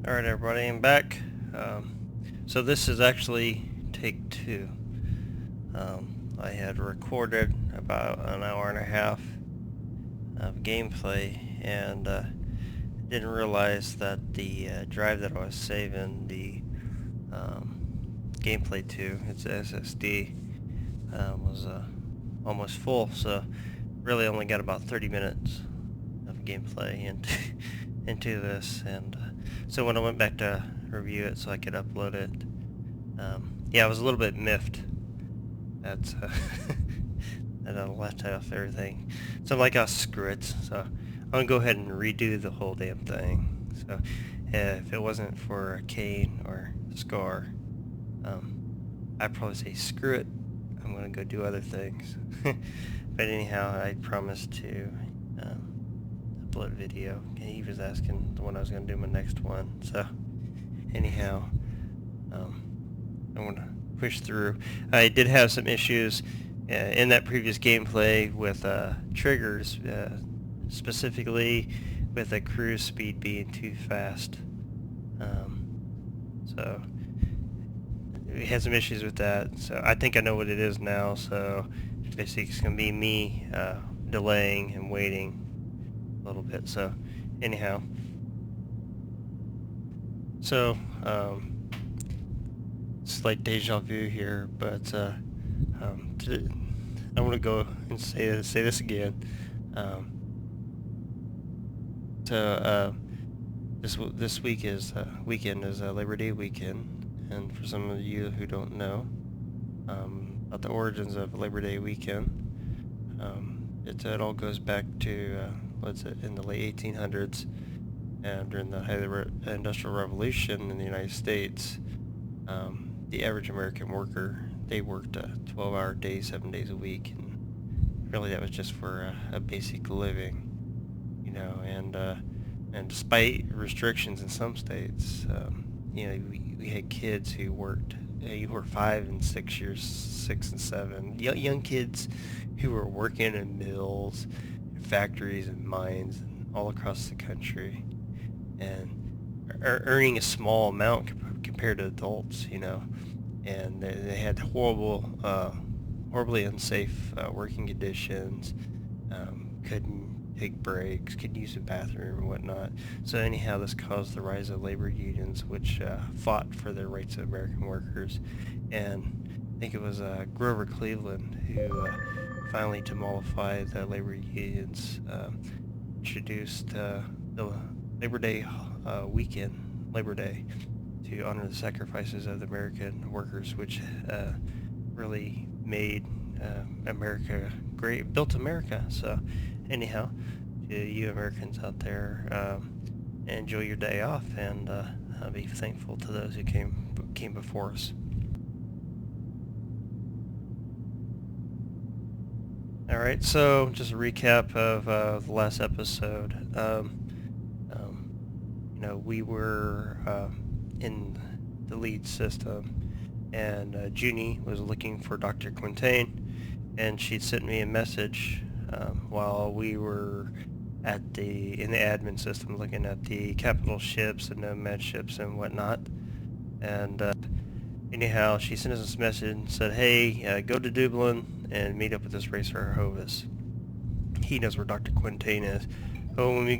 Alright everybody, I'm back. So this is actually take two. I had recorded about an hour and a half of gameplay and didn't realize that the drive that I was saving the gameplay to, its SSD, was almost full, so really only got about 30 minutes of gameplay into this, and so when I went back to review it so I could upload it, yeah, I was a little bit miffed at that I left off everything. So I'm like, oh, screw it. So I'm gonna go ahead and redo the whole damn thing. So if it wasn't for Kane or Scar, I'd probably say screw it. I'm gonna go do other things. But anyhow, I promised to upload a video. He was asking when I was gonna do my next one. So anyhow, I'm gonna push through. I did have some issues in that previous gameplay with triggers, specifically with the cruise speed being too fast. So we had some issues with that. So I think I know what it is now. So basically it's going to be me delaying and waiting a little bit. So anyhow, so slight deja vu here, but today, I want to go and say this again. This weekend is Labor Day weekend, and for some of you who don't know about the origins of Labor Day weekend, it all goes back to in the late 1800s, and during the Industrial Revolution in the United States. The average American worker, they worked 12-hour days, 7 days a week, and really that was just for a basic living, you know. And despite restrictions in some states, you know, we had kids who worked 5 and 6 years, 6 and 7, young kids who were working in mills, factories, and mines, and all across the country, and earning a small amount compared to adults, you know. And they had horribly unsafe working conditions, couldn't take breaks, couldn't use the bathroom and whatnot. So anyhow, this caused the rise of labor unions, which fought for the rights of American workers. And I think it was Grover Cleveland who finally, to mollify the labor unions, introduced the Labor Day weekend, Labor Day, to honor the sacrifices of the American workers, which really made America great, built America. So anyhow, to you Americans out there, enjoy your day off, and be thankful to those who came before us. Alright, so just a recap of the last episode. You know, we were in the lead system, and Juni was looking for Dr. Quintain, and she sent me a message while we were in the admin system looking at the capital ships and nomad ships and whatnot. And anyhow, she sent us this message and said, hey, go to Dublin and meet up with this racer Hovis. He knows where Dr. Quintain is. But when we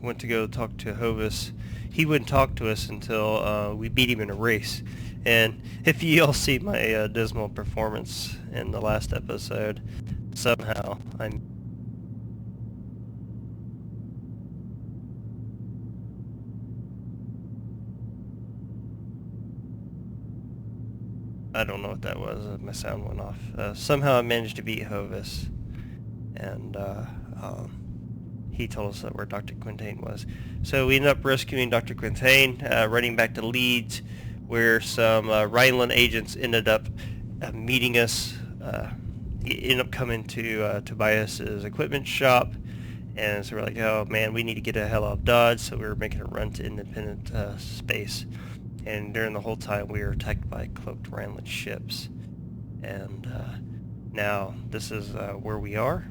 went to go talk to Hovis, he wouldn't talk to us until we beat him in a race. And if you all see my dismal performance in the last episode, somehow I don't know what that was. My sound went off. Somehow I managed to beat Hovis, and he told us that where Dr. Quintain was. So we ended up rescuing Dr. Quintain, running back to Leeds, where some Rheinland agents ended up meeting us. Ended up coming to Tobias's equipment shop, and so we're like, oh man, we need to get the hell out of Dodge. So we were making a run to independent space, and during the whole time we were attacked by cloaked Rheinland ships. And now this is where we are.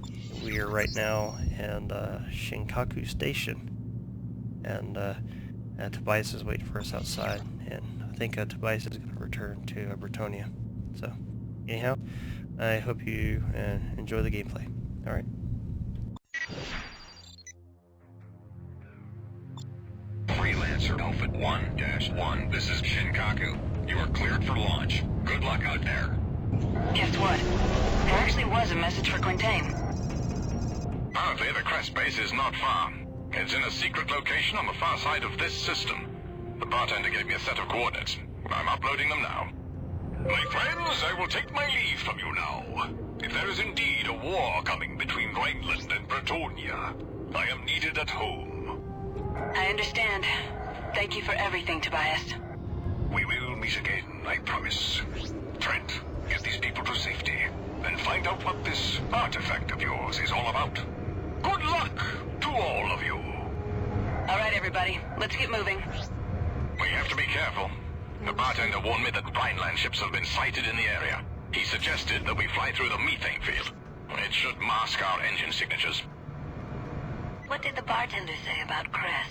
We are right now in Shinkaku station, and Tobias is waiting for us outside, and I think Tobias is going to return to Bretonia. So, anyhow, I hope you enjoy the gameplay. All right. Freelancer Alpha 1-1, this is Shinkaku. You are cleared for launch. Good luck out there. Guess what? There actually was a message for Quintain. Apparently, the Kress base is not far. It's in a secret location on the far side of this system. The bartender gave me a set of coordinates. I'm uploading them now. My friends, I will take my leave from you now. If there is indeed a war coming between Rheinland and Bretonia, I am needed at home. I understand. Thank you for everything, Tobias. We will meet again, I promise. Trent, get these people to safety, and find out what this artifact of yours is all about. Good luck to all of you. All right, everybody. Let's get moving. We have to be careful. The bartender warned me that Rheinland ships have been sighted in the area. He suggested that we fly through the methane field. It should mask our engine signatures. What did the bartender say about Kress?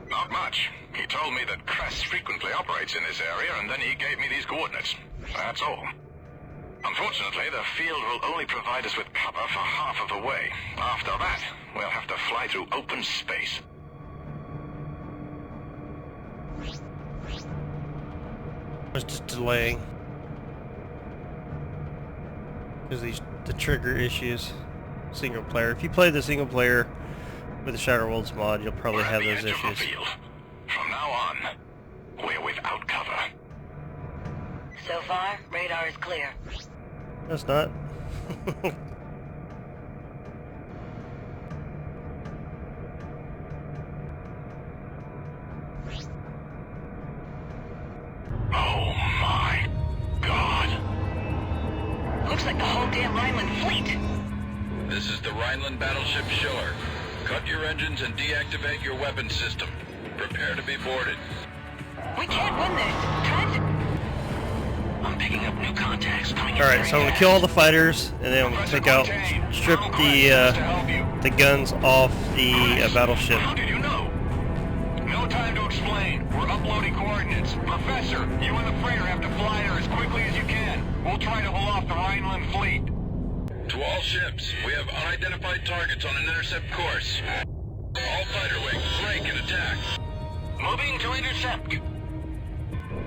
Not much. He told me that Kress frequently operates in this area, and then he gave me these coordinates. That's all. Unfortunately, the field will only provide us with cover for half of the way. After that, we'll have to fly through open space. It's just delaying because the trigger issues. Single player. If you play the single player with the Shadow Worlds mod, you'll probably have those issues. From now on, we're without cover. So far, radar is clear. That's not. Oh my God. Looks like the whole damn Rheinland fleet. This is the Rheinland Battleship Schiller. Cut your engines and deactivate your weapons system. Prepare to be boarded. We can't win this. Trent? I'm picking up new contacts coming in. Alright, so I'm gonna kill all the fighters, and then I'm gonna take out, strip the guns off the battleship. How did you know? No time to explain. We're uploading coordinates. Professor, you and the freighter have to fly her as quickly as you can. We'll try to hold off the Rheinland fleet. To all ships, we have unidentified targets on an intercept course. All fighter wings, break and attack. Moving to intercept.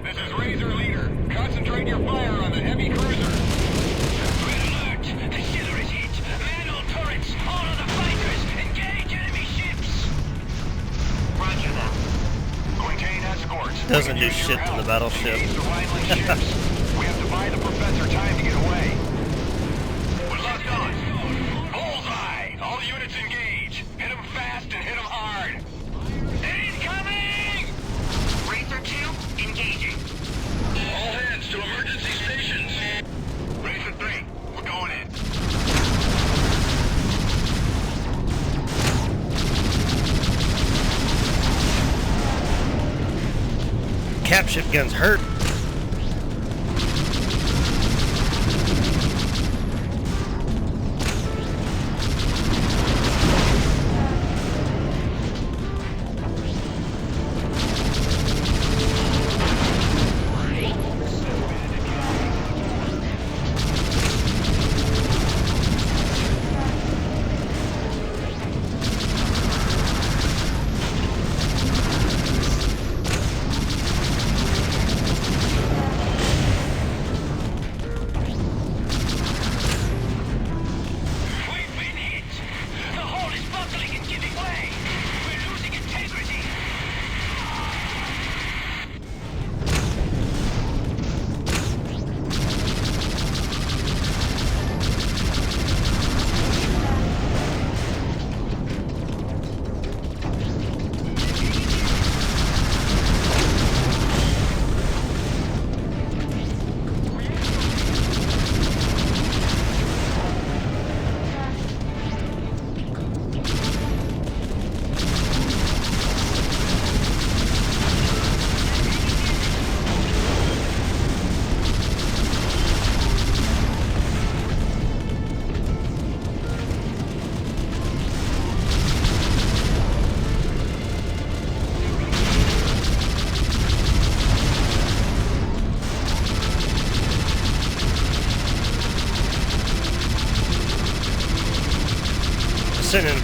This is Razor Leader. Concentrate your fire on the heavy cruiser. Red alert! The Schiller is hit! Manual turrets! All of the fighters! Engage enemy ships! Roger that. Quintain escorts. Doesn't do shit to the battleship. Engage the Rheinland ships. We have to buy the Professor time to get away. We're locked on. Bullseye! All units engage. Hit them fast and hit them hard. Incoming! Razor 2, engaging. All hands to emergency stations. Razor 3, we're going in. Cap ship guns hurt.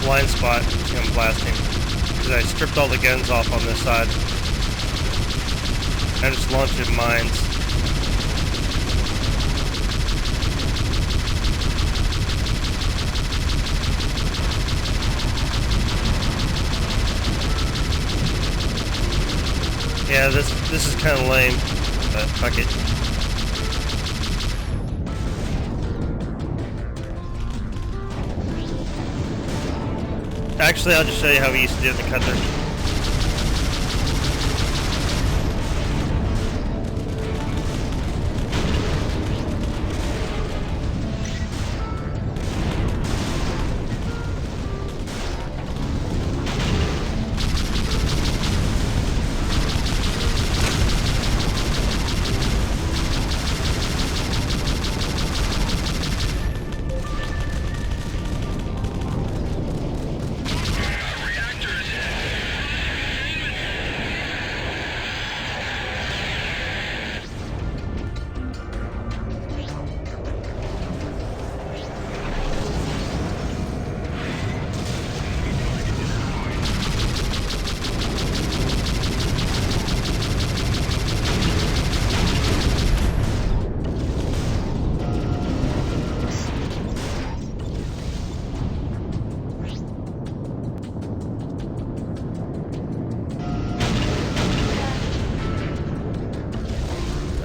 blind spot him blasting. Because I stripped all the guns off on this side. I just launched in mines. Yeah, this is kind of lame, but fuck it. Actually, I'll just show you how we used to do it in the cutter.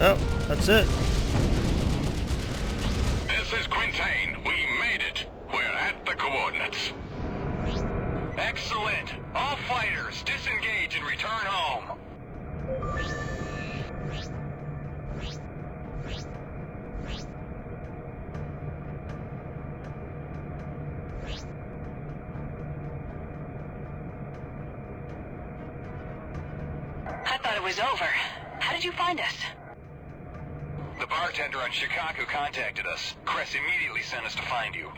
Oh, that's it. This is Quintain. We made it. We're at the coordinates. Excellent. All fighters, disengage and return home. I thought it was over. How did you find us? The bartender on Shinkaku contacted us. Kress immediately sent us to find you.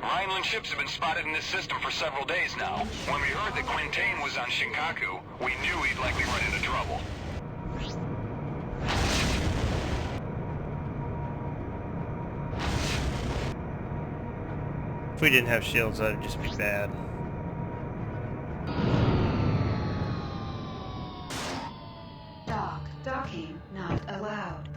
Rheinland ships have been spotted in this system for several days now. When we heard that Quintain was on Shinkaku, we knew he'd likely run into trouble. If we didn't have shields, that'd just be bad. Docking not allowed.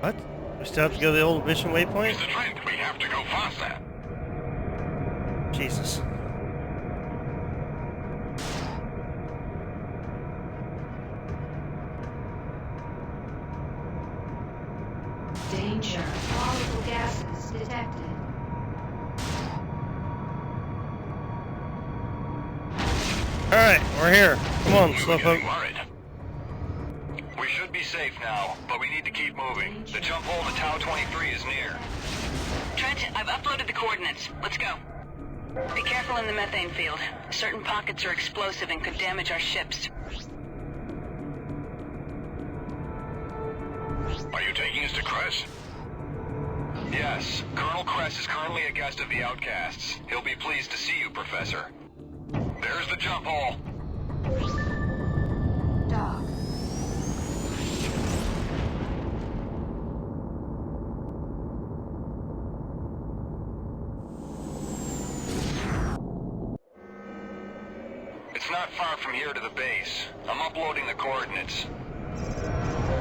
What? We still have to go to the old mission waypoint? It's the trend. We have to go faster. Jesus. Danger. Volatile gases detected. Alright, we're here. Come on, We were Slowpoke. getting worried. We should be safe now, but we need to keep moving. The jump hole to Tau 23 is near. Trent, I've uploaded the coordinates. Let's go. Be careful in the methane field. Certain pockets are explosive and could damage our ships. Are you taking us to Kress? Yes, Colonel Kress is currently a guest of the Outcasts. He'll be pleased to see you, Professor. There's the jump hole. Dock. It's not far from here to the base. I'm uploading the coordinates.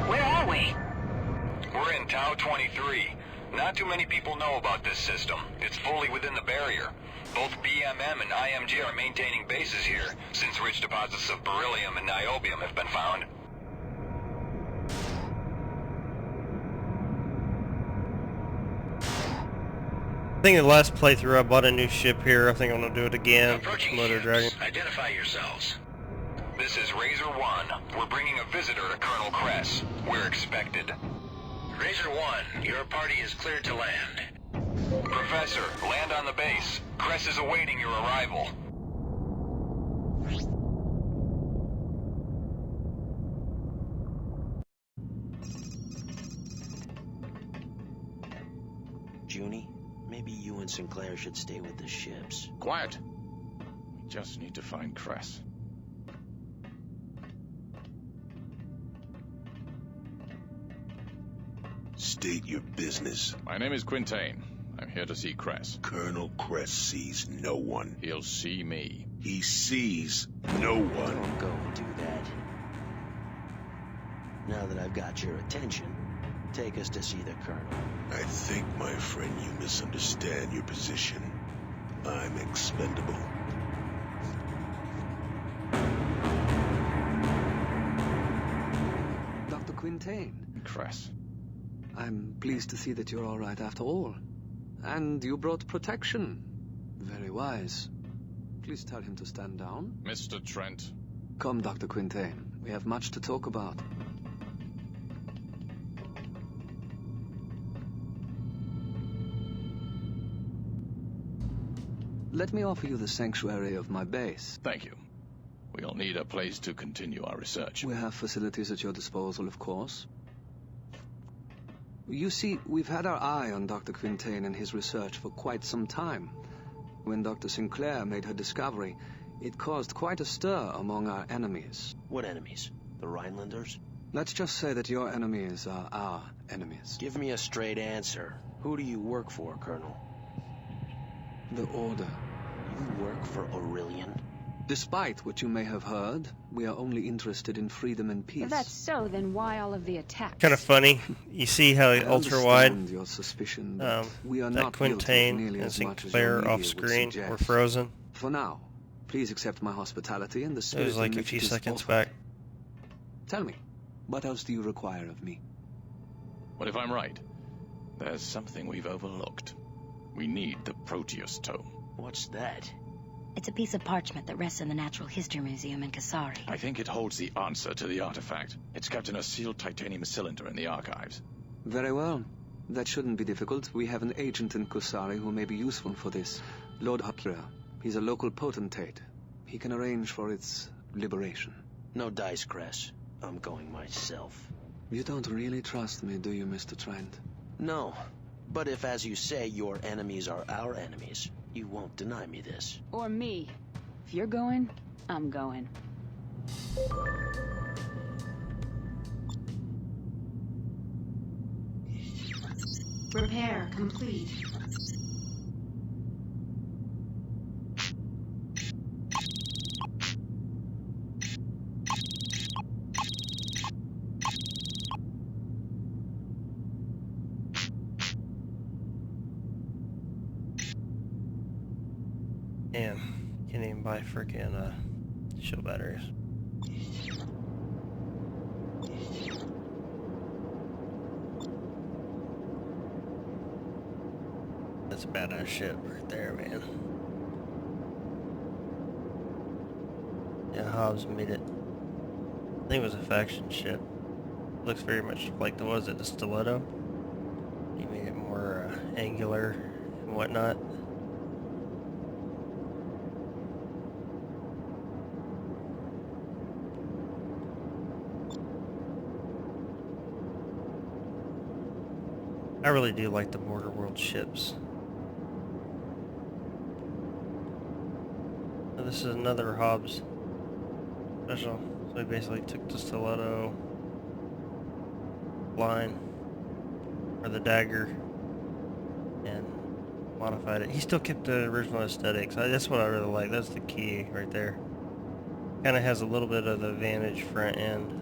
Where are we? We're in Tau 23. Not too many people know about this system. It's fully within the barrier. Both BMM and IMG are maintaining bases here, since rich deposits of beryllium and niobium have been found. I think the last playthrough I bought a new ship here. I think I'm gonna do it again. Approaching Motor ships. Dragon. Identify yourselves. This is Razor 1. We're bringing a visitor to Colonel Kress. We're expected. Razor 1, your party is cleared to land. Professor, land on the base. Kress is awaiting your arrival. Juni, maybe you and Sinclair should stay with the ships. Quiet. We just need to find Kress. State your business. My name is Quintain. I'm here to see Kress. Colonel Kress sees no one. He'll see me. He sees no one. Don't go and do that. Now that I've got your attention, take us to see the Colonel. I think, my friend, you misunderstand your position. I'm expendable. Dr. Quintain. Kress. I'm pleased to see that you're all right after all. And you brought protection. Very wise. Please tell him to stand down. Mr. Trent. Come, Dr. Quintain. We have much to talk about. Let me offer you the sanctuary of my base. Thank you. We'll need a place to continue our research. We have facilities at your disposal, of course. You see, we've had our eye on Dr. Quintain and his research for quite some time. When Dr. Sinclair made her discovery, it caused quite a stir among our enemies. What enemies? The Rhinelanders? Let's just say that your enemies are our enemies. Give me a straight answer. Who do you work for, Colonel? The Order. You work for Aurelian? Despite what you may have heard, we are only interested in freedom and peace. If that's so, then why all of the attacks? Kind of funny. You see how ultra wide your suspicion, we are that not Quintain and Sinclair off screen were frozen. For now, please accept my hospitality and the spirit. It was like a few seconds back. Tell me, what else do you require of me? What if I'm right? There's something we've overlooked. We need the Proteus Tome. What's that? It's a piece of parchment that rests in the Natural History Museum in Kusari. I think it holds the answer to the artifact. It's kept in a sealed titanium cylinder in the archives. Very well. That shouldn't be difficult. We have an agent in Kusari who may be useful for this. Lord Hakira. He's a local potentate. He can arrange for its liberation. No dice, Kress. I'm going myself. You don't really trust me, do you, Mr. Trent? No. But if, as you say, your enemies are our enemies, you won't deny me this. Or me. If you're going, I'm going. Repair complete. Damn, can't even buy frickin' shield batteries. That's a badass ship right there, man. Yeah, Hobbs made it. I think it was a faction ship. Looks very much like the was it the Stiletto. He made it more angular and whatnot. I really do like the Border World ships. So this is another Hobbs special. So he basically took the Stiletto line, or the dagger, and modified it. He still kept the original aesthetics. That's what I really like. That's the key right there. Kind of has a little bit of the Vantage front end.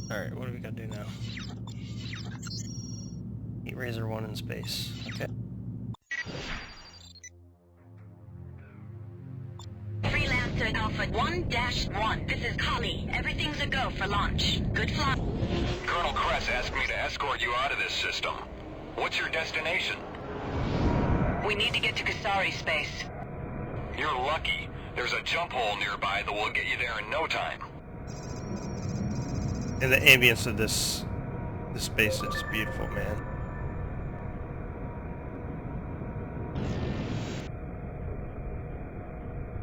Alright, what do we gotta do now? Heat Razor 1 in space. Okay. Freelancer Alpha 1-1. This is Kali. Everything's a go for launch. Good flight. Colonel Kress asked me to escort you out of this system. What's your destination? We need to get to Kusari space. You're lucky. There's a jump hole nearby that will get you there in no time. And the ambience of this space is just beautiful, man.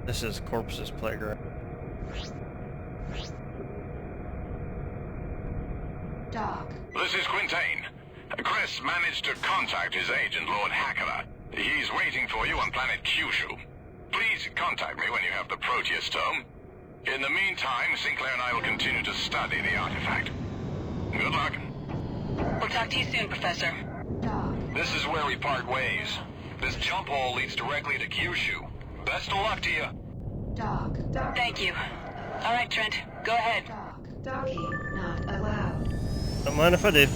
This is Corpse's playground. Dock. This is Quintain. Kress managed to contact his agent, Lord Hakira. He's waiting for you on planet Kyushu. Please contact me when you have the Proteus Tome. In the meantime, Sinclair and I will continue to study the artifact. Good luck. We'll talk to you soon, Professor. Dock. This is where we part ways. This jump hole leads directly to Kyushu. Best of luck to you. Dock. Dock. Thank you. All right, Trent. Go ahead. Dock. Docking not allowed. Don't mind if I do.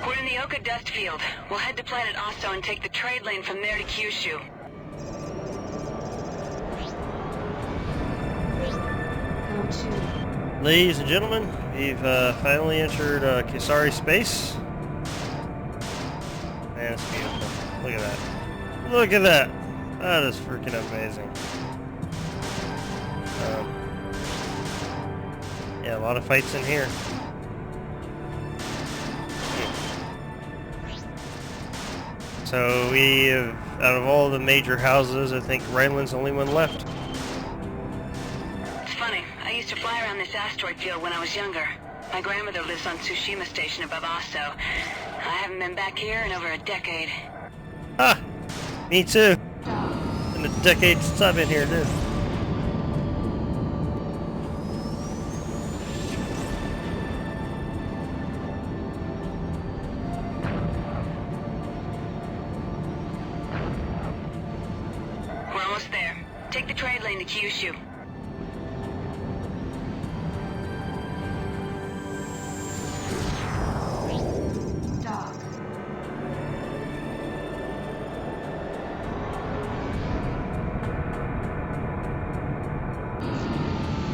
We're in the Oka dust field. We'll head to planet Osto and take the trade lane from there to Kyushu. Go to. Ladies and gentlemen, we've finally entered Kusari space. Man, it's beautiful. Look at that. Look at that. That is freaking amazing. Yeah, a lot of fights in here. So we have, out of all the major houses, I think Rheinland's the only one left. It's funny. I used to fly around this asteroid field when I was younger. My grandmother lives on Tsushima Station above Osto. I haven't been back here in over a decade. Ah, me too. In a decade since I've been here too. We're almost there. Take the trade lane to Kyushu. Dock.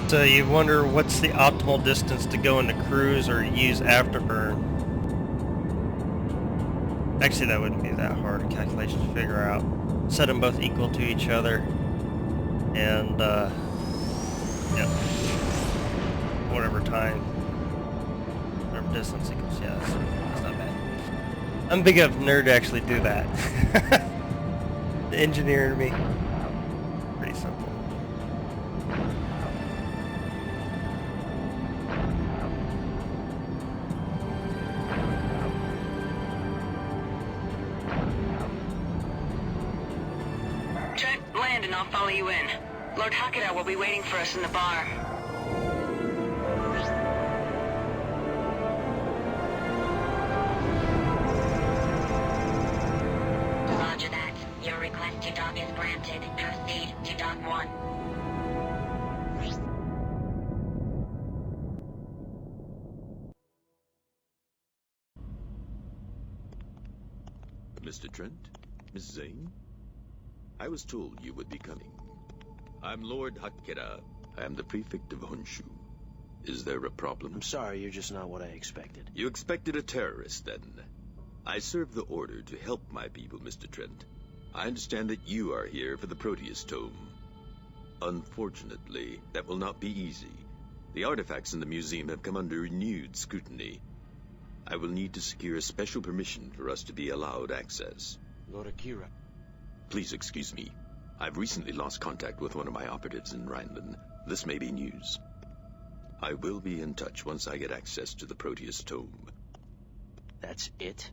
So you wonder what's the optimal distance to go into cruise or use afterburn. Actually, that wouldn't be that hard a calculation to figure out. Set them both equal to each other, and yep, whatever time, whatever distance equals. Yeah, that's not bad. I'm big enough nerd to actually do that. The engineer in me, pretty simple. Trent, land and I'll follow you in. Lord Hakeda will be waiting for us in the bar. Roger that. Your request to dock is granted. Proceed to dock 1. Mr. Trent? Miss Zane? I was told you would be coming. I'm Lord Hakeda. I am the prefect of Honshu. Is there a problem? I'm sorry, you're just not what I expected. You expected a terrorist, then? I serve the order to help my people, Mr. Trent. I understand that you are here for the Proteus Tome. Unfortunately, that will not be easy. The artifacts in the museum have come under renewed scrutiny. I will need to secure a special permission for us to be allowed access. Lord Akira. Please excuse me. I've recently lost contact with one of my operatives in Rheinland. This may be news. I will be in touch once I get access to the Proteus Tome. That's it?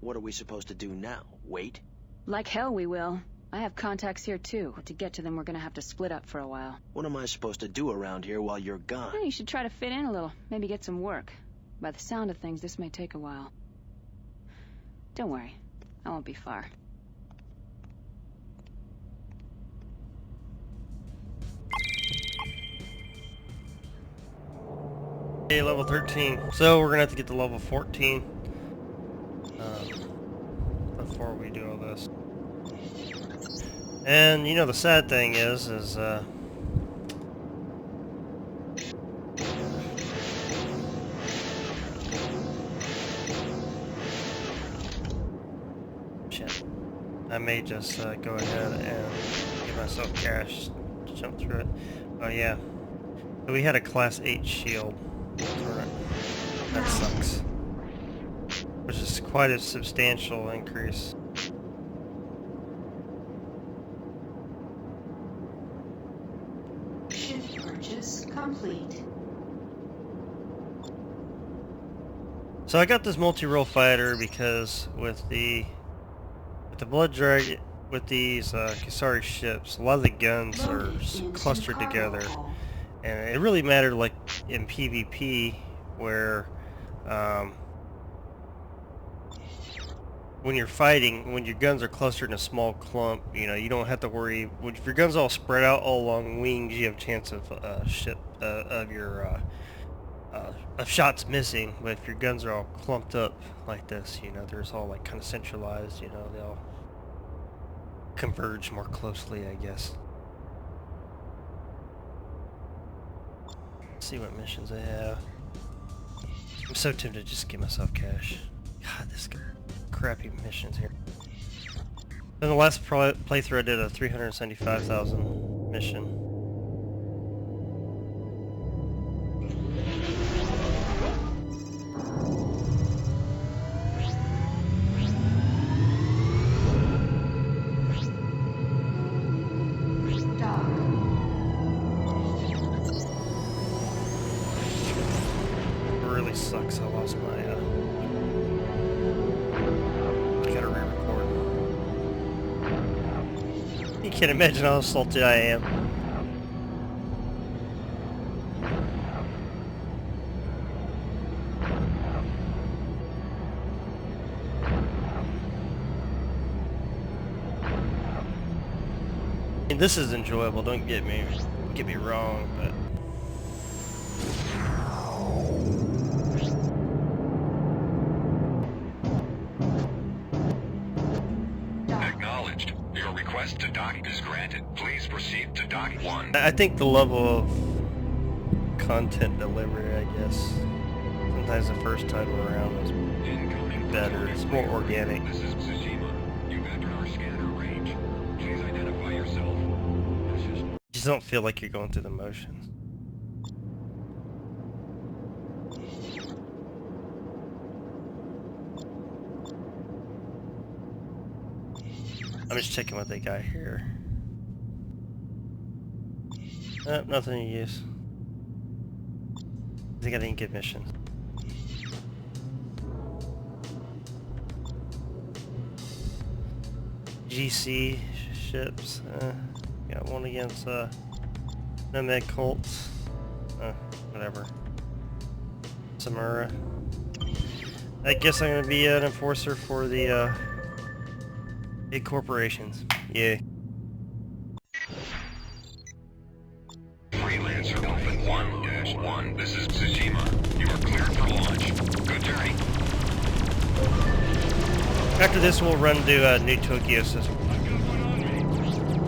What are we supposed to do now? Wait? Like hell we will. I have contacts here too. To get to them, we're gonna have to split up for a while. What am I supposed to do around here while you're gone? Well, you should try to fit in a little. Maybe get some work. By the sound of things, this may take a while. Don't worry. I won't be far. Okay, level 13. So we're gonna have to get to level 14 before we do all this. And you know the sad thing is shit. I may just go ahead and give myself cash to jump through it. Oh yeah. So we had a class 8 shield. That sucks. Which is quite a substantial increase. Ship purchase complete. So I got this multi-role fighter because with the Blood Dragon, with these Kusari ships, a lot of the guns are clustered together, and it really mattered like in PvP where when you're fighting, when your guns are clustered in a small clump, you know, you don't have to worry. If your guns all spread out all along wings, you have a chance of of shots missing. But if your guns are all clumped up like this, you know, there's all like kind of centralized. You know, they all converge more closely, I guess. Let's see what missions I have. I'm so tempted to just give myself cash. God, this crappy missions here. In the last playthrough I did a 375,000 mission. It really sucks I lost my you can't imagine how salty I am. I mean, this is enjoyable, don't get me wrong, but Acknowledged. Your request to dock is granted. Please proceed to dock 1. I think the level of content delivery, I guess, sometimes the first time around is better. It's more organic. This is Tsushima. You've entered our scanner range. Please identify yourself. You just don't feel like you're going through the motions. I'm just checking what they got here. Nothing to use. They got any good missions. GC ships. Got one against Nomad cults. Whatever. Samura. I guess I'm gonna be an enforcer for the big corporations. Yeah. Freelancer Alpha 1-1. This is Tsushima. You are cleared for launch. Good journey. After this, we'll run to New Tokyo system.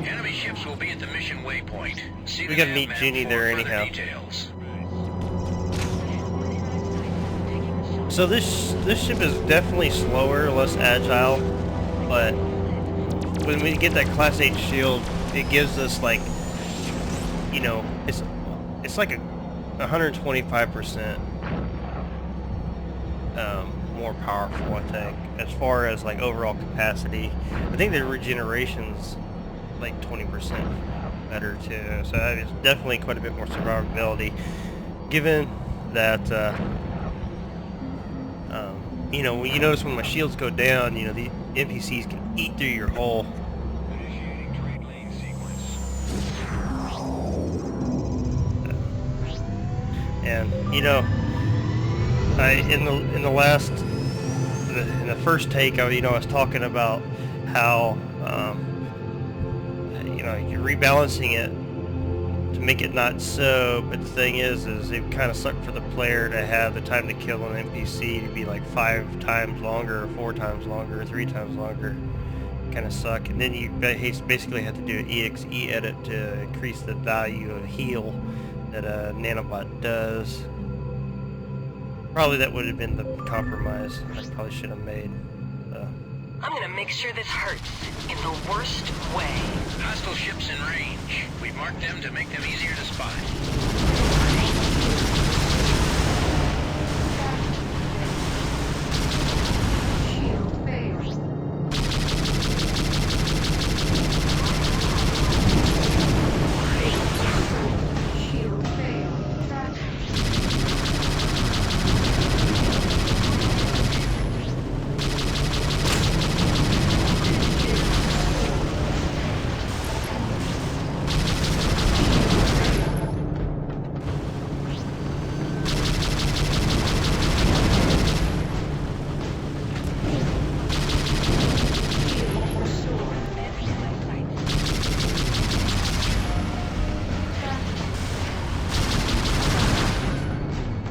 Enemy ships will be at the mission waypoint. See We gotta meet Juni there anyhow. Details. So this ship is definitely slower, less agile, but when we get that Class 8 shield, it gives us like, you know, it's like a 125% more powerful, I think, as far as like overall capacity. I think the regeneration's like 20% better too, so that is definitely quite a bit more survivability. Given that, you know, when you notice when my shields go down, you know, the NPCs can eat through your hull. And you know, in the first take, I was talking about how you know, you're rebalancing it to make it not so. But the thing is it kind of sucked for the player to have the time to kill an NPC to be like 5 times longer, or 4 times longer, or 3 times longer. Kind of suck. And then you basically have to do an EXE edit to increase the value of heal that a nanobot does. Probably that would have been the compromise I probably should have made. I'm gonna make sure this hurts in the worst way. Hostile ships in range. We've marked them to make them easier to spot.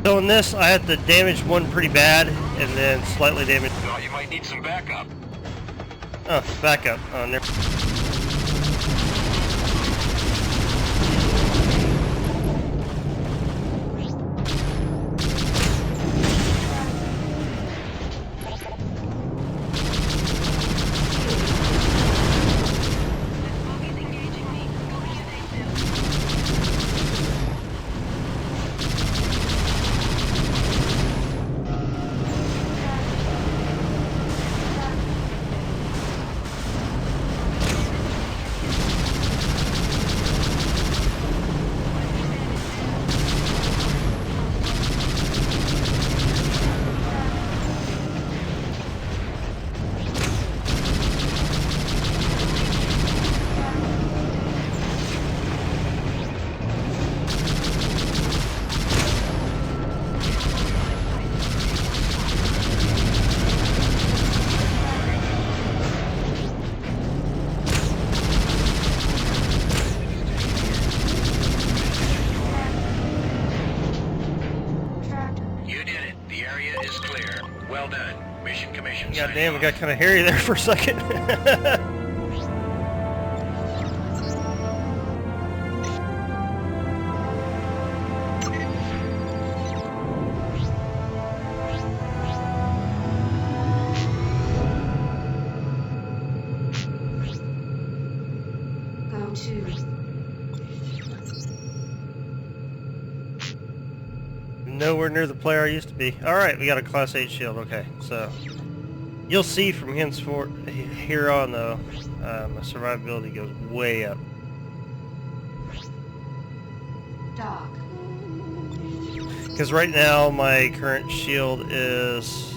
So in this, I had to damage one pretty bad, and then slightly damage. Thought you might need some backup. Oh, backup. Oh, never. God damn, it got kind of hairy there for a second. Go to. Nowhere near the player I used to be. Alright, we got a Class 8 shield. Okay, so you'll see from henceforth here on though, my survivability goes way up. Dock. Because right now my current shield is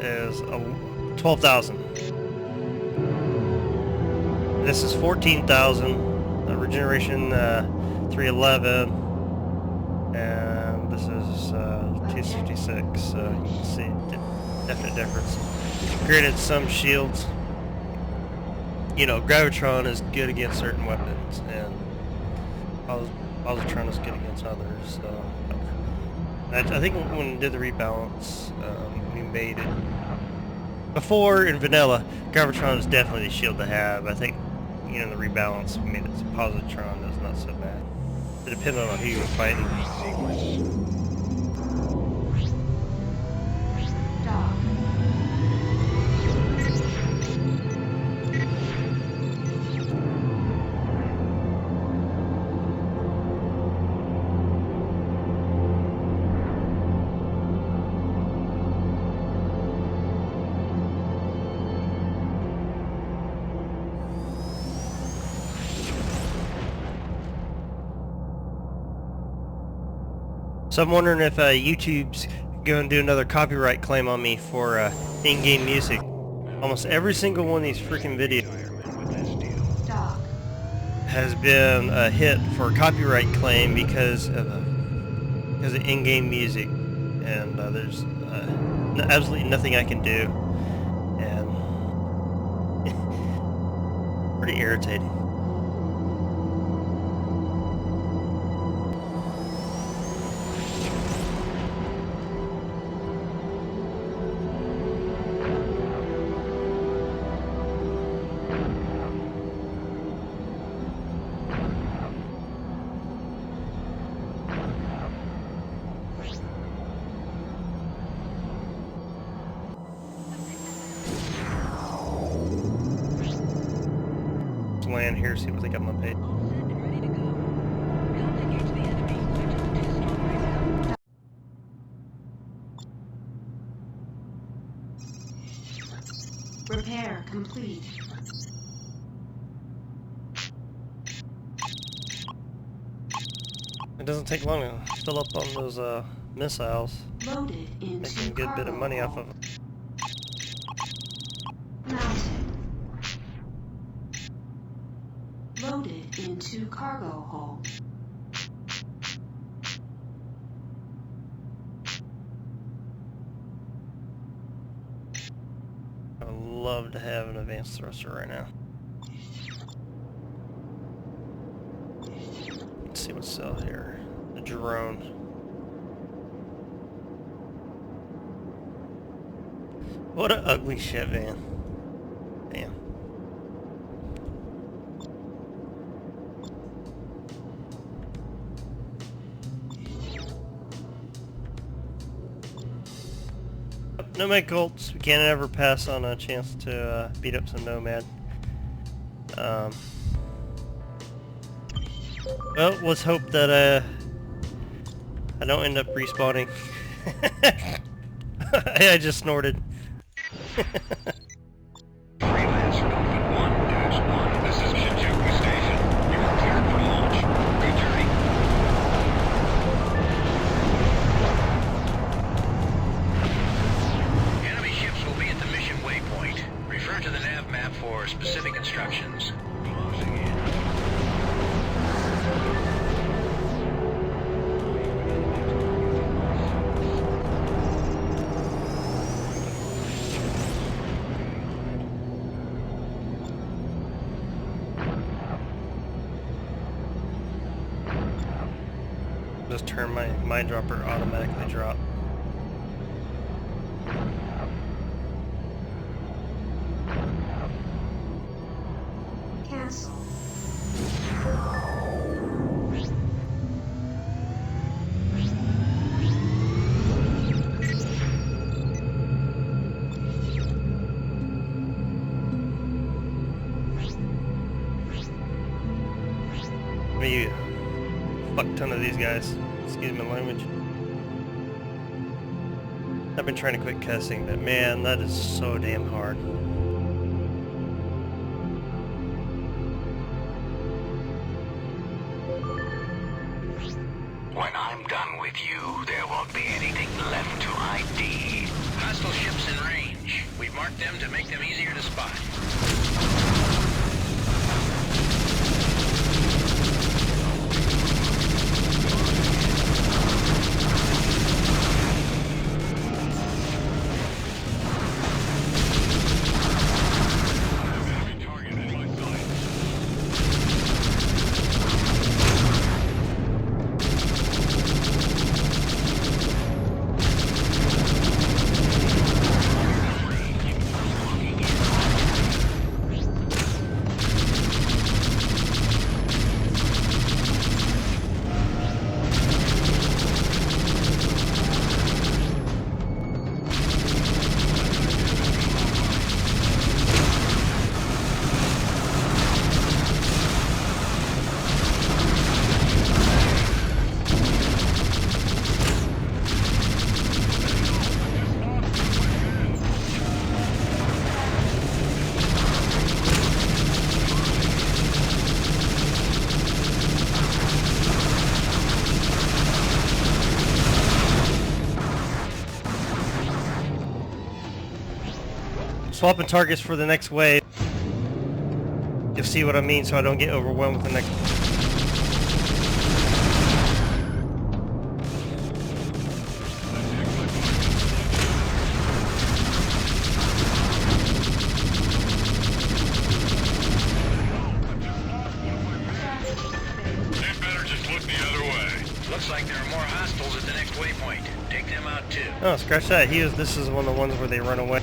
12,000. This is 14,000. Regeneration 311, and this is 266. So you can see definite difference. Granted, some shields, you know, Gravitron is good against certain weapons, and Positron is good against others. So I think when we did the rebalance, we made it. Before in vanilla, Gravitron is definitely the shield to have. I think, you know, the rebalance made it so Positron is not so bad. It depends on who you're fighting. So I'm wondering if YouTube's going to do another copyright claim on me for in-game music. Almost every single one of these freaking videos has been a hit for a copyright claim because of in-game music, and there's absolutely nothing I can do, and pretty irritating. Land here, see what they got on my page. Repair complete. It doesn't take long to fill up on those missiles. Loaded into Making a good bit of money off of them. Mounted. Loaded into cargo hold. I would love to have an advanced thruster right now. Let's see what's out here. The drone. What an ugly ship, man. Damn. Nomad cults. We can't ever pass on a chance to beat up some Nomad. Well, let's hope that I don't end up respawning. I just snorted. Freelancer Elephant 1-1. This is Shinkaku Station. You are cleared for launch. Good journey. Enemy ships will be at the mission waypoint. Refer to the nav map for specific instructions. Closing in. Just turn my mine dropper automatically drop. Cancel. You fuck ton of these guys. Excuse my language. I've been trying to quit cussing, but man, that is so damn hard. When I'm done with you, there won't be anything left to ID. Hostile ships in range. We've marked them to make them easier to spot. Swapping targets for the next wave. You'll see what I mean, so I don't get overwhelmed with the next. They'd better just look the other way. Looks like there are more hostiles at the next waypoint. Take them out too. Oh, scratch that. This is one of the ones where they run away.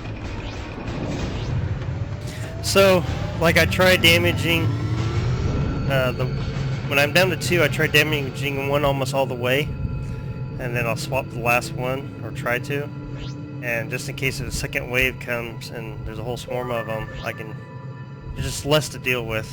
So, like I tried damaging when I'm down to 2, I tried damaging 1 almost all the way, and then I'll swap the last one, or try to, and just in case a second wave comes and there's a whole swarm of them, there's just less to deal with.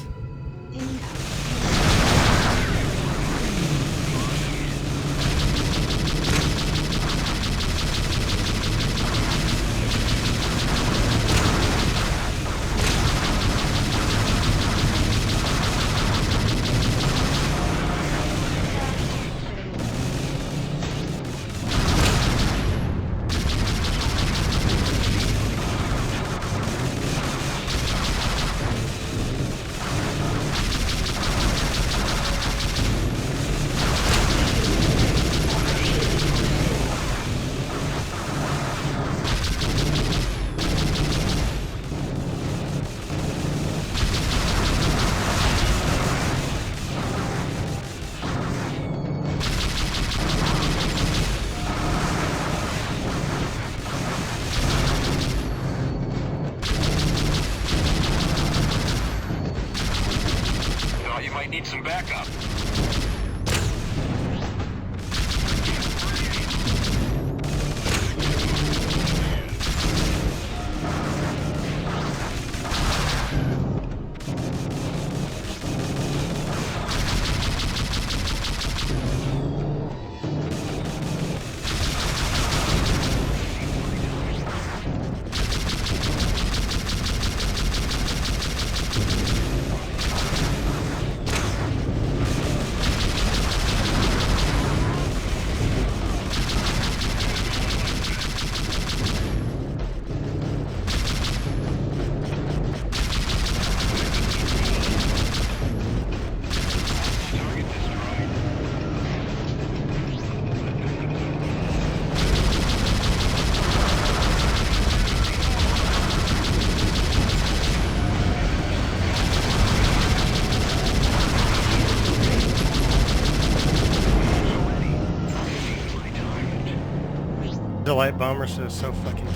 cameras are so fucking...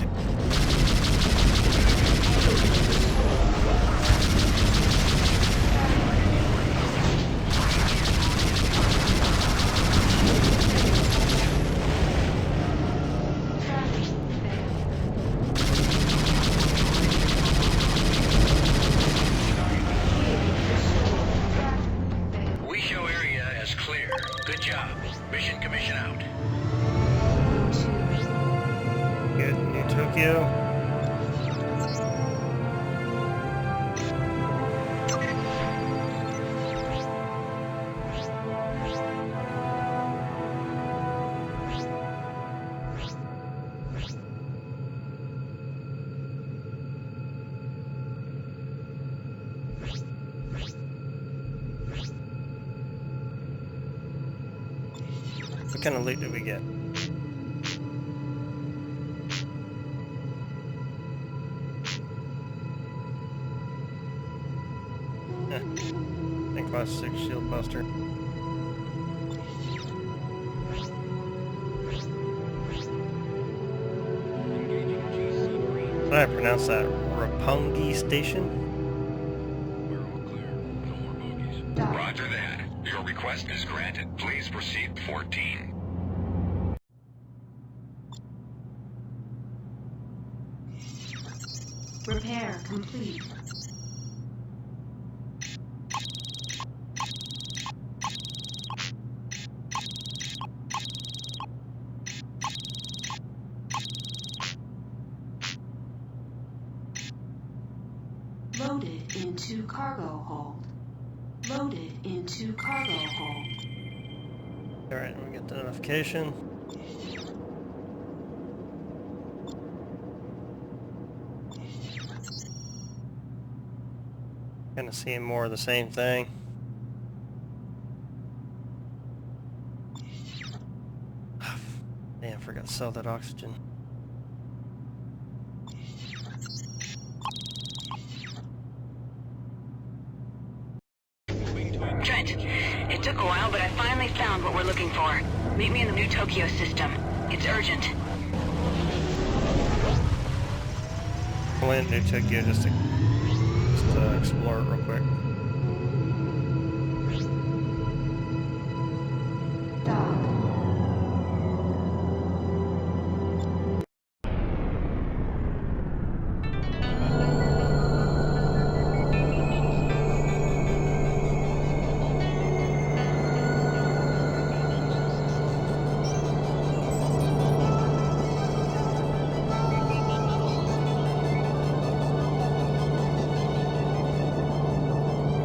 We show area as clear. Good job. Mission commission out. Good, New Tokyo. What kind of loot did we get? Class 6 shield buster. How do I pronounce that? Roppongi Station? We're all clear. No more bogeys. Roger that. Your request is granted. Please proceed 14. Repair complete. Loaded into cargo hold. Loaded into cargo hold. Alright, we get the notification. Kind of seeing more of the same thing. Damn, I forgot to sell that oxygen. Trent, it took a while, but I finally found what we're looking for. Meet me in the New Tokyo system. It's urgent. I went to New Tokyo just to explore it real quick.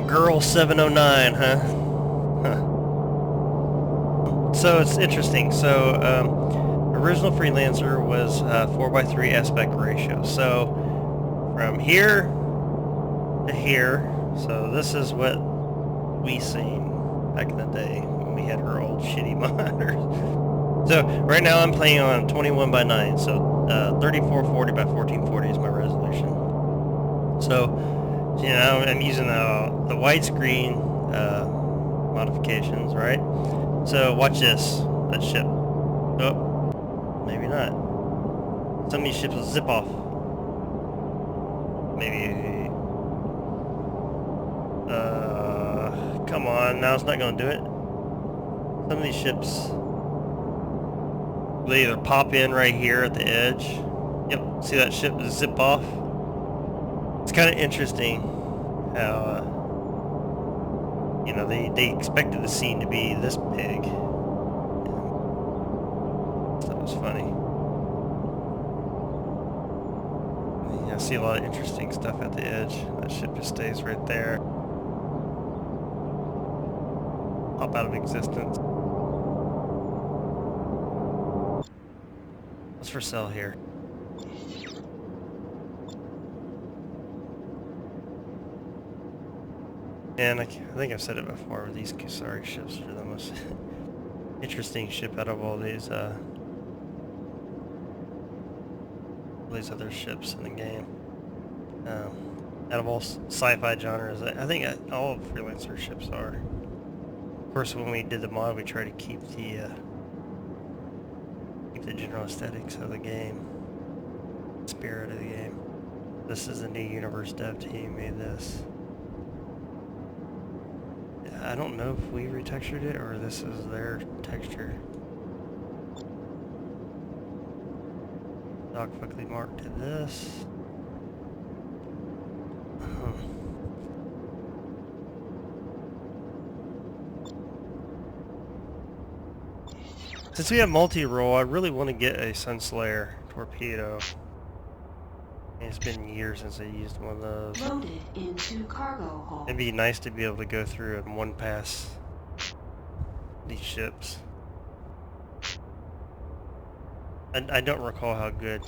Girl 709, huh? So it's interesting. So original Freelancer was 4:3 aspect ratio. So from here to here, so this is what we seen back in the day when we had our old shitty monitors. So right now I'm playing on 21:9, so 3440 by 1440 is my resolution. So you know, I'm using the widescreen modifications, right? So watch this, that ship. Oh, maybe not. Some of these ships will zip off. Maybe. Come on, now it's not going to do it. Some of these ships, they either pop in right here at the edge. Yep, see that ship zip off? It's kind of interesting how, you know, they expected the scene to be this big. That was funny. Yeah, I see a lot of interesting stuff at the edge. That ship just stays right there. Pop out of existence. What's for sale here? And I think I've said it before, these Kusari ships are the most interesting ship out of all these other ships in the game. Out of all sci-fi genres, I think all Freelancer ships are. Of course, when we did the mod, we tried to keep the general aesthetics of the game. spirit of the game. This is a new universe dev team made this. I don't know if we retextured it or this is their texture. Doc quickly marked to this. Since we have multi-role, I really want to get a Sunslayer torpedo. And it's been years since I used one of those. Loaded into cargo hold. It'd be nice to be able to go through in one pass these ships. I don't recall how good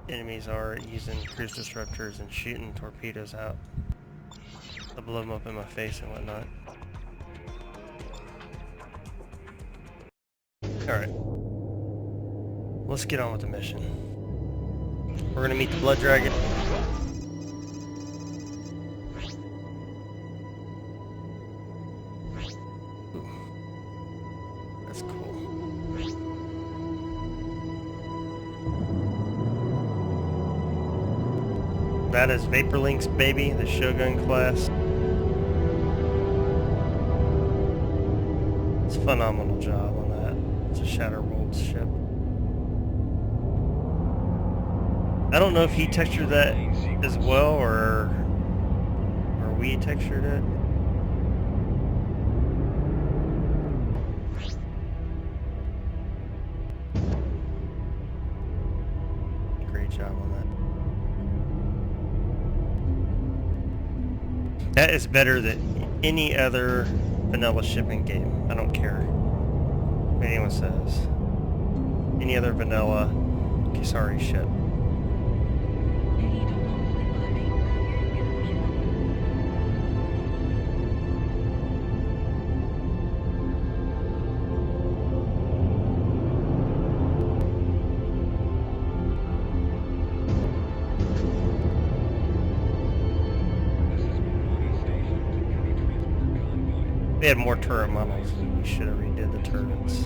enemies are at using cruise disruptors and shooting torpedoes out. I blow them up in my face and whatnot. Alright. Let's get on with the mission. We're gonna meet the Blood Dragon. Ooh. That's cool. That is Vaporlink's baby, the Shogun class. It's a phenomenal job on that. It's a Shatterworld's ship. I don't know if he textured that as well or we textured it. Great job on that. That is better than any other vanilla shipping game. I don't care what anyone says. Any other vanilla Kusari ship. We had more turret models. We should have redid the turrets.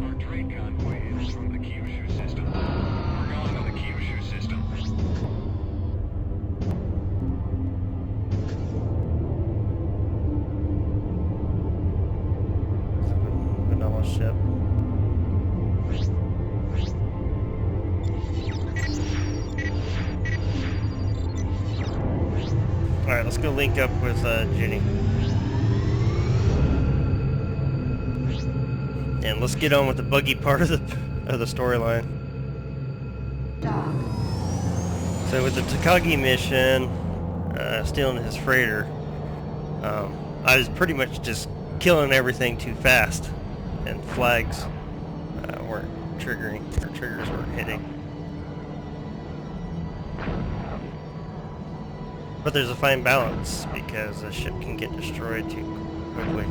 Our trade convoy is from the Kyushu system. We're going to the Kyushu system. Vanilla ship. Alright, let's go link up with Juni. And let's get on with the buggy part of the storyline. So with the Tekagi mission, stealing his freighter, I was pretty much just killing everything too fast, and flags weren't triggering, or triggers weren't hitting. But there's a fine balance, because a ship can get destroyed too quickly.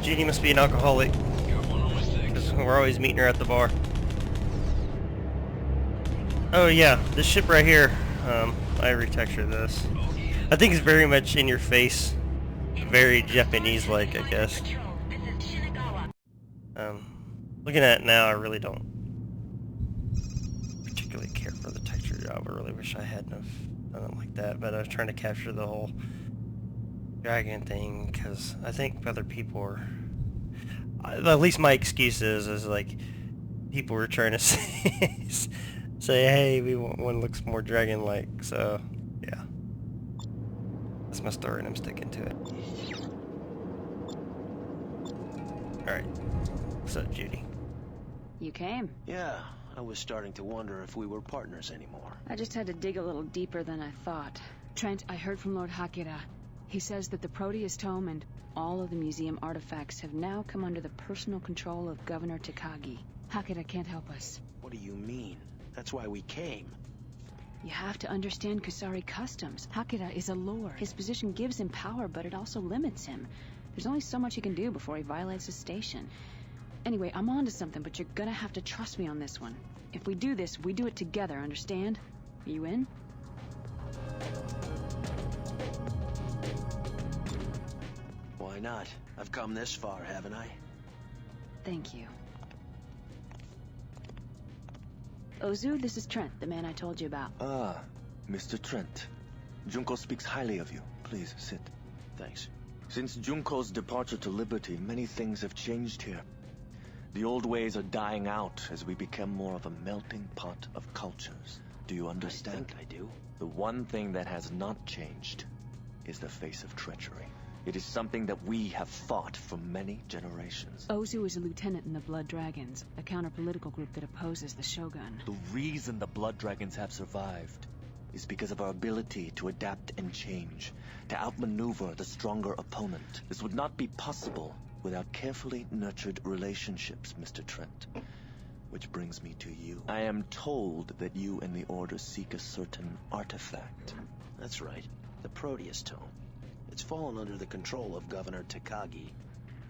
Juni must be an alcoholic, because we're always meeting her at the bar. Oh yeah, this ship right here, I retextured this. I think it's very much in your face, very Japanese-like, I guess. Looking at it now, I really don't particularly care for the texture job. I really wish I hadn't have done it like that, but I was trying to capture the whole dragon thing, because I think other people are, at least my excuse is like, people were trying to say, hey, we want one that looks more dragon-like, so, yeah. That's my story and I'm sticking to it. Alright. What's up, Juni? You came? Yeah, I was starting to wonder if we were partners anymore. I just had to dig a little deeper than I thought. Trent, I heard from Lord Hakira. He says that the Proteus Tome and all of the museum artifacts have now come under the personal control of Governor Tekagi. Hakira can't help us. What do you mean? That's why we came. You have to understand Kusari customs. Hakira is a lord. His position gives him power, but it also limits him. There's only so much he can do before he violates his station. Anyway, I'm onto something, but you're gonna have to trust me on this one. If we do this, we do it together, understand? Are you in? Why not? I've come this far, haven't I? Thank you. Ozu, this is Trent, the man I told you about. Ah, Mr. Trent. Junko speaks highly of you. Please, sit. Thanks. Since Junko's departure to Liberty, many things have changed here. The old ways are dying out as we become more of a melting pot of cultures. Do you understand? I think I do. The one thing that has not changed is the face of treachery. It is something that we have fought for many generations. Ozu is a lieutenant in the Blood Dragons, a counter-political group that opposes the Shogun. The reason the Blood Dragons have survived is because of our ability to adapt and change, to outmaneuver the stronger opponent. This would not be possible without carefully nurtured relationships, Mr. Trent. Which brings me to you. I am told that you and the Order seek a certain artifact. That's right. The Proteus Tome. It's fallen under the control of Governor Tekagi.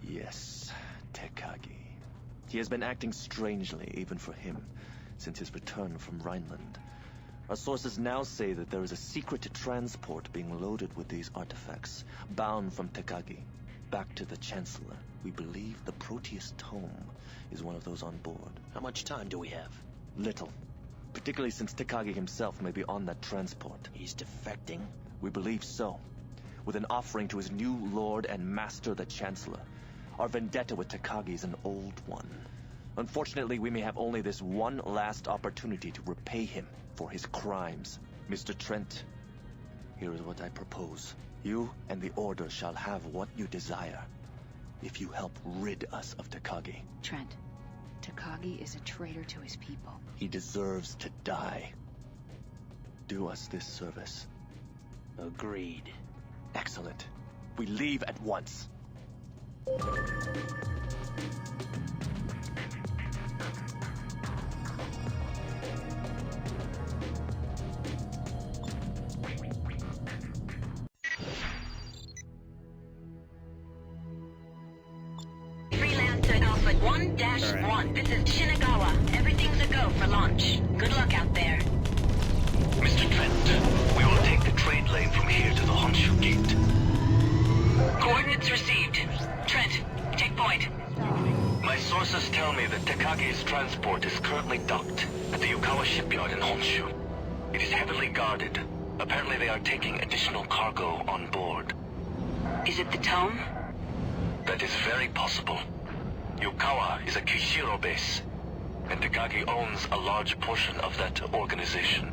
Yes, Tekagi. He has been acting strangely, even for him, since his return from Rheinland. Our sources now say that there is a secret transport being loaded with these artifacts, bound from Tekagi back to the Chancellor. We believe the Proteus Tome is one of those on board. How much time do we have? Little. Particularly since Tekagi himself may be on that transport. He's defecting? We believe so. With an offering to his new lord and master, the Chancellor. Our vendetta with Tekagi is an old one. Unfortunately, we may have only this one last opportunity to repay him for his crimes. Mr. Trent, here is what I propose. You and the Order shall have what you desire, if you help rid us of Tekagi. Trent, Tekagi is a traitor to his people. He deserves to die. Do us this service. Agreed. Excellent. We leave at once. Freelancer Alpha 1-1. This is Shinagawa. Everything's a go for launch. Good luck out there. Mr. Trent, we will take the trade lane from here to the Honshu Gate. Coordinates received. Trent, take point. My sources tell me that Tekagi's transport is currently docked at the Yukawa shipyard in Honshu. It is heavily guarded. Apparently they are taking additional cargo on board. Is it the Tome? That is very possible. Yukawa is a Kishiro base, and Tekagi owns a large portion of that organization.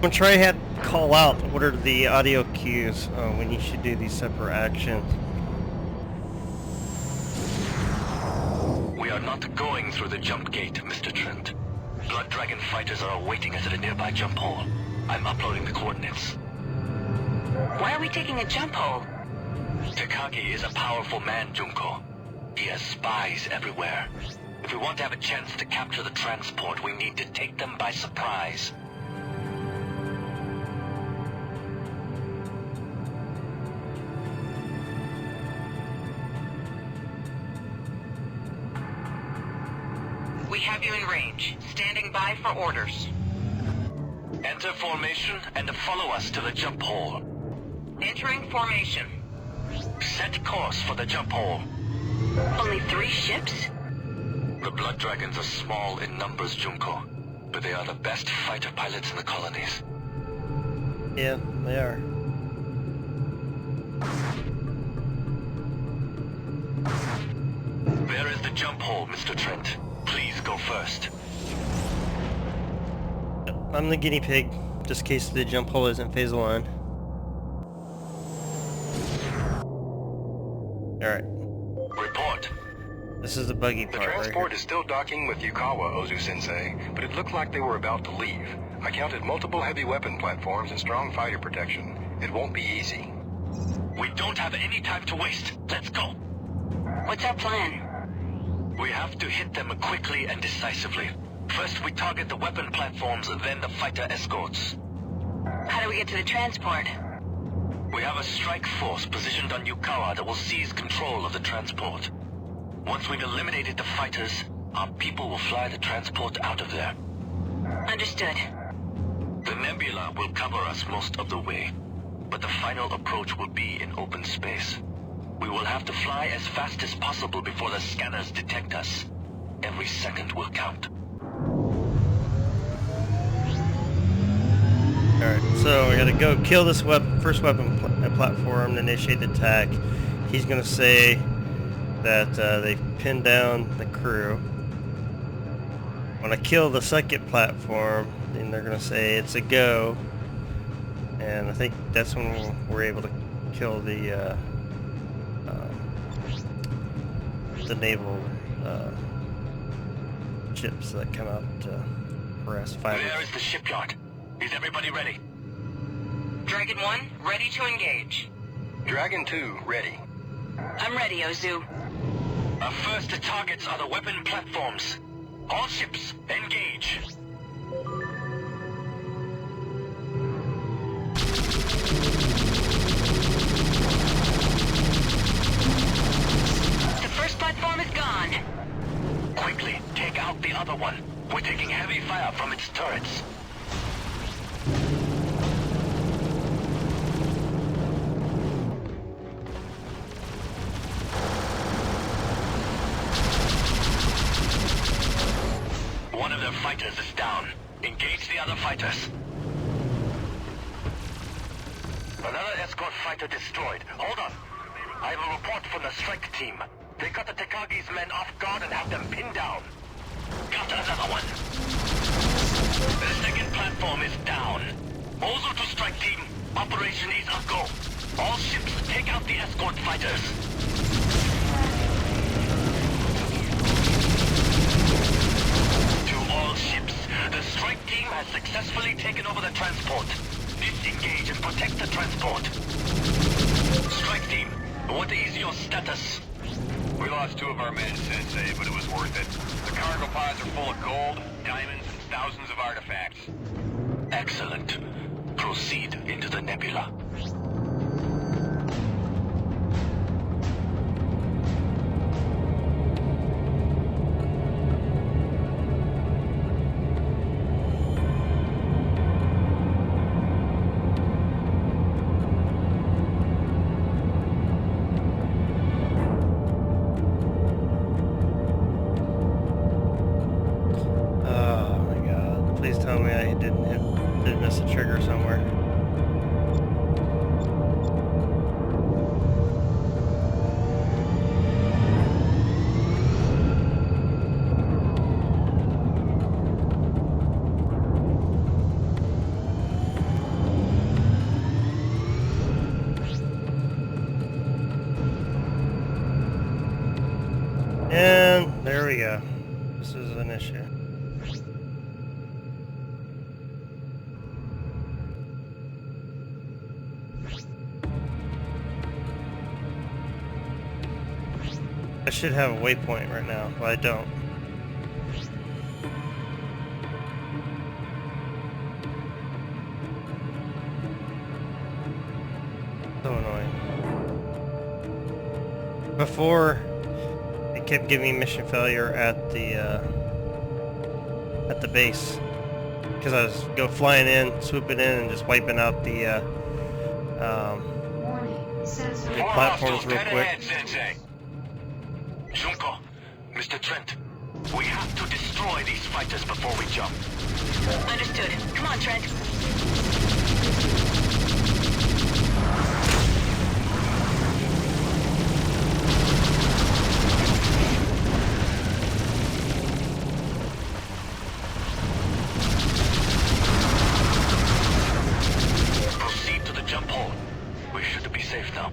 When Trey had call out, what are the audio cues when you should do these separate actions? We are not going through the jump gate, Mr. Trent. Blood Dragon fighters are awaiting us at a nearby jump hole. I'm uploading the coordinates. Why are we taking a jump hole? Tekagi is a powerful man, Junko. He has spies everywhere. If we want to have a chance to capture the transport, we need to take them by surprise. We have you in range. Standing by for orders. Enter formation and follow us to the jump hole. Entering formation. Set course for the jump hole. Only 3 ships? The Blood Dragons are small in numbers, Junko, but they are the best fighter pilots in the colonies. Yeah, they are. There is the jump hole, Mr. Trent. Please go first. I'm the guinea pig, just in case the jump hole isn't phase aligned. Alright. Report. This is the buggy The part transport right is still docking with Yukawa, Ozu-sensei, but it looked like they were about to leave. I counted multiple heavy weapon platforms and strong fighter protection. It won't be easy. We don't have any time to waste. Let's go. What's our plan? We have to hit them quickly and decisively. First we target the weapon platforms, then the fighter escorts. How do we get to the transport? We have a strike force positioned on Yukawa that will seize control of the transport. Once we've eliminated the fighters, our people will fly the transport out of there. Understood. The nebula will cover us most of the way, but the final approach will be in open space. We will have to fly as fast as possible before the scanners detect us. Every second will count. Alright, so we gotta go kill this first weapon platform to initiate the attack. He's gonna say that they've pinned down the crew. When I kill the second platform, then they're gonna say it's a go. And I think that's when we're able to kill the naval ships that come out to harass fighters. Where is the shipyard? Is everybody ready? Dragon 1, ready to engage. Dragon 2, ready. I'm ready, Ozu. Our first targets are the weapon platforms. All ships, engage. The first platform is gone. Quickly, take out the other one. We're taking heavy fire from its turrets. One of their fighters is down. Engage the other fighters. Another escort fighter destroyed. Hold on. I have a report from the strike team. They got the Tekagis men off guard and have them pinned down. Got another one. The second platform is down. Ozu to strike team. Operation is a go. All ships take out the escort fighters. To all ships, the strike team has successfully taken over the transport. Disengage and protect the transport. Strike team, what is your status? We lost 2 of our men, Sensei, but it was worth it. The cargo pods are full of gold, diamonds, and thousands of artifacts. Excellent. Proceed into the nebula. Miss a trigger somewhere. And there we go. This is an issue. I should have a waypoint right now, but I don't. So annoying. Before, it kept giving me mission failure at the base, because I was flying in, swooping in, and just wiping out the platforms real quick. Junko, Mr. Trent, we have to destroy these fighters before we jump. Understood. Come on, Trent. Proceed to the jump hole. We should be safe now.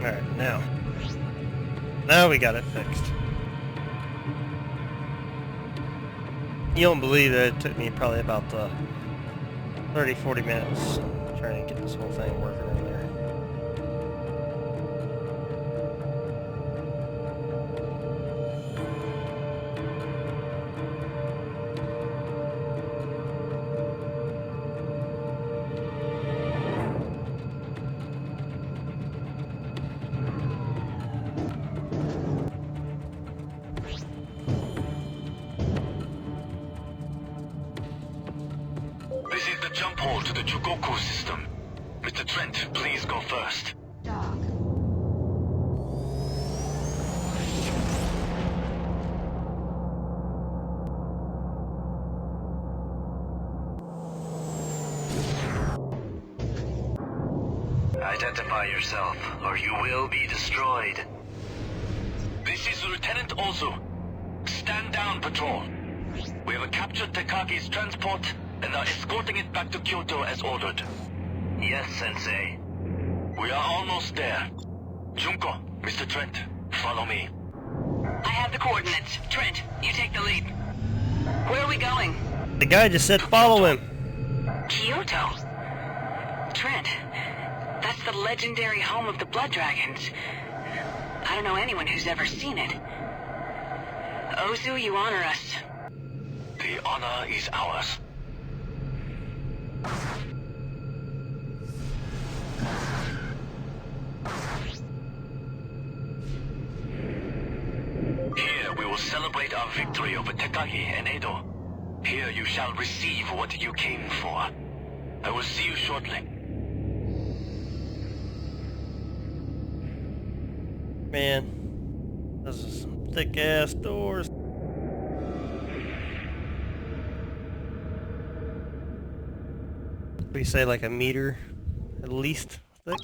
Alright, now we got it fixed. You don't believe that it took me probably about 30-40 minutes trying to get this whole thing working in there. This is the jump hole to the Chugoku system. Mr. Trent, please go first. Dock. Identify yourself, or you will be destroyed. This is Lieutenant Ozu. Stand down, patrol. We have captured Tekagi's transport and are escorting it back to Kyoto as ordered. Yes, Sensei. We are almost there. Junko, Mr. Trent, follow me. I have the coordinates. Trent, you take the lead. Where are we going? The guy just said follow him. Kyoto? Trent, that's the legendary home of the Blood Dragons. I don't know anyone who's ever seen it. Ozu, you honor us. The honor is ours. Here we will celebrate our victory over Tekagi and Edo. Here you shall receive what you came for. I will see you shortly. Man, those are some thick ass doors. We say like a meter at least thick.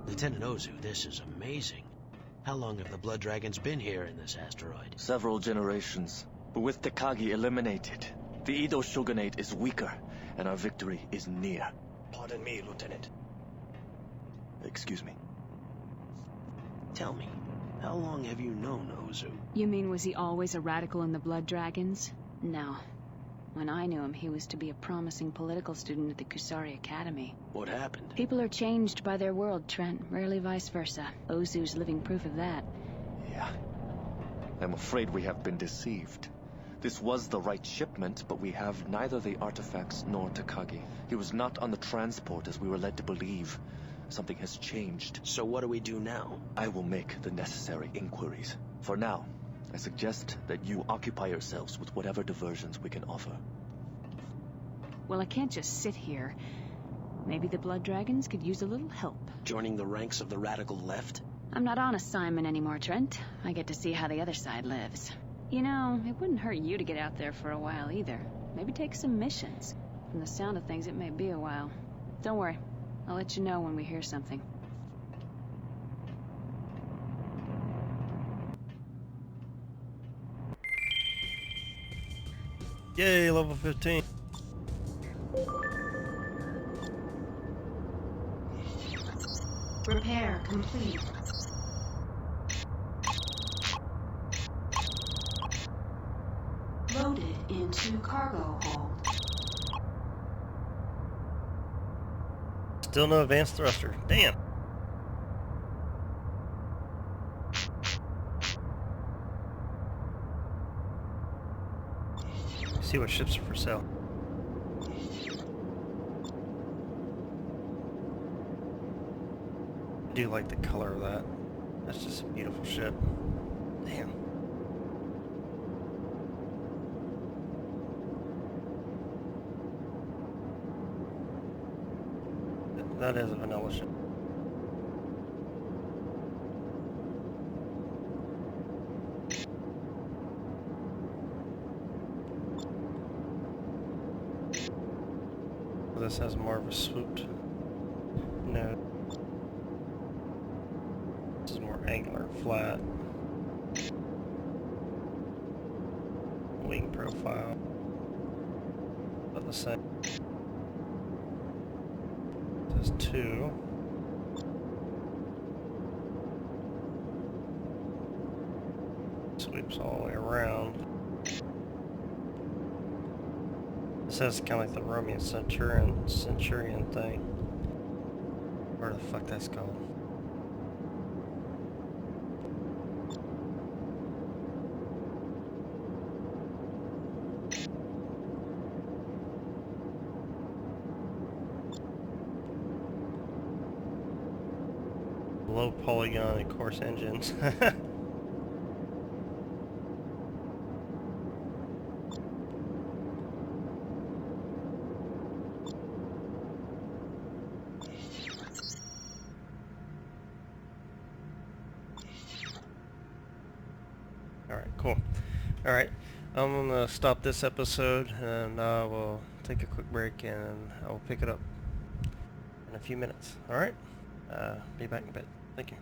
Lieutenant Ozu, this is amazing. How long have the Blood Dragons been here in this asteroid? Several generations. But with Tekagi eliminated, the Edo shogunate is weaker, and our victory is near. Pardon me, Lieutenant. Excuse me. Tell me, how long have you known Ozu? You mean, was he always a radical in the Blood Dragons? No. When I knew him, he was to be a promising political student at the Kusari Academy. What happened? People are changed by their world, Trent. Rarely vice versa. Ozu's living proof of that. Yeah. I'm afraid we have been deceived. This was the right shipment, but we have neither the artifacts nor Tekagi. He was not on the transport as we were led to believe. Something has changed. So what do we do now? I will make the necessary inquiries. For now, I suggest that you occupy yourselves with whatever diversions we can offer. Well, I can't just sit here. Maybe the Blood Dragons could use a little help. Joining the ranks of the radical left? I'm not on assignment anymore, Trent. I get to see how the other side lives. You know, it wouldn't hurt you to get out there for a while either. Maybe take some missions. From the sound of things, it may be a while. Don't worry. I'll let you know when we hear something. Yay, level 15. Repair complete. Loaded into cargo hold. Still no advanced thruster. Damn. See what ships are for sale. I do like the color of that. That's just a beautiful ship. Damn. That is a vanilla ship. This has more of a swooped nose. This is more angular, flat. Wing profile. About the same. This is 2. 6 sweeps all the way around. This is kind of like the Roman Centurion thing. Where the fuck that's called? Low polygon and coarse engines. Alright, cool. Alright, I'm gonna stop this episode and we'll take a quick break and I'll pick it up in a few minutes. Alright? Be back in a bit. Thank you.